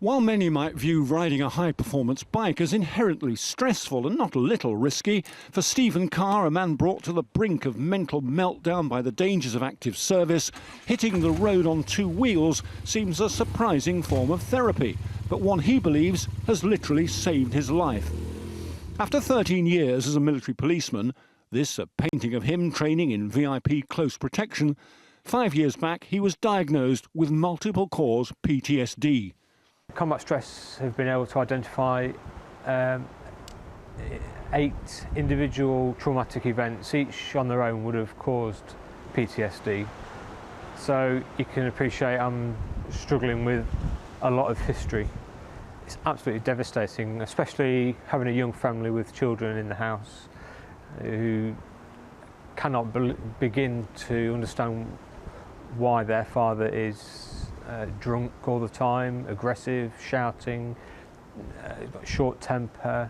While many might view riding a high-performance bike as inherently stressful and not a little risky, for Stephen Carr, a man brought to the brink of mental meltdown by the dangers of active service, hitting the road on two wheels seems a surprising form of therapy, but one he believes has literally saved his life. After 13 years as a military policeman, this a painting of him training in VIP close protection, 5 years back he was diagnosed with multiple cause PTSD. Combat stress have been able to identify 8 individual traumatic events, each on their own would have caused PTSD. So you can appreciate I'm struggling with a lot of history. It's absolutely devastating, especially having a young family with children in the house who cannot begin to understand why their father is drunk all the time, aggressive, shouting, short temper.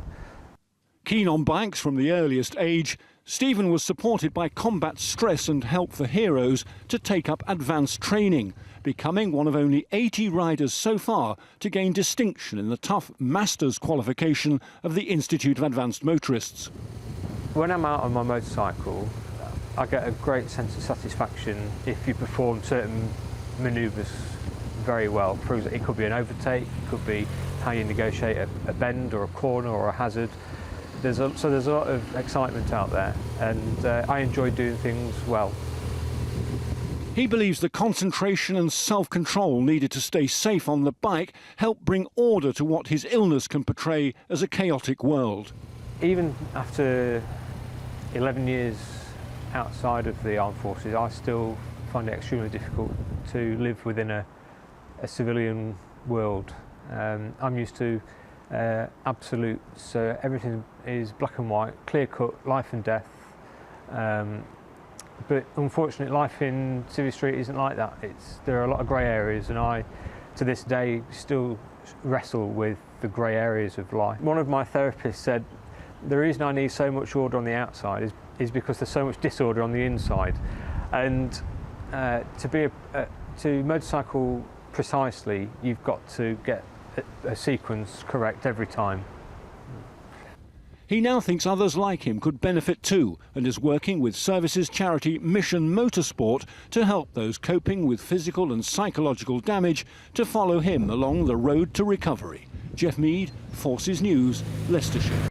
Keen on bikes from the earliest age, Stephen was supported by combat stress and help for heroes to take up advanced training, becoming one of only 80 riders so far to gain distinction in the tough Masters qualification of the Institute of Advanced Motorists. When I'm out on my motorcycle, I get a great sense of satisfaction if you perform certain manoeuvres very well. It could be an overtake, it could be how you negotiate a bend or a corner or a hazard. So there's a lot of excitement out there, and I enjoy doing things well. He believes the concentration and self-control needed to stay safe on the bike helped bring order to what his illness can portray as a chaotic world. Even after 11 years outside of the armed forces, I still find it extremely difficult to live within a civilian world. I'm used to absolutes, so everything is black and white, clear-cut, life and death. But unfortunately, life in Civvy Street isn't like that. There are a lot of grey areas, and I, to this day, still wrestle with the grey areas of life. One of my therapists said, the reason I need so much order on the outside is because there's so much disorder on the inside. And to motorcycle precisely, you've got to get a sequence correct every time. He now thinks others like him could benefit too, and is working with services charity Mission Motorsport to help those coping with physical and psychological damage to follow him along the road to recovery. Geoff Meade, Forces News, Leicestershire.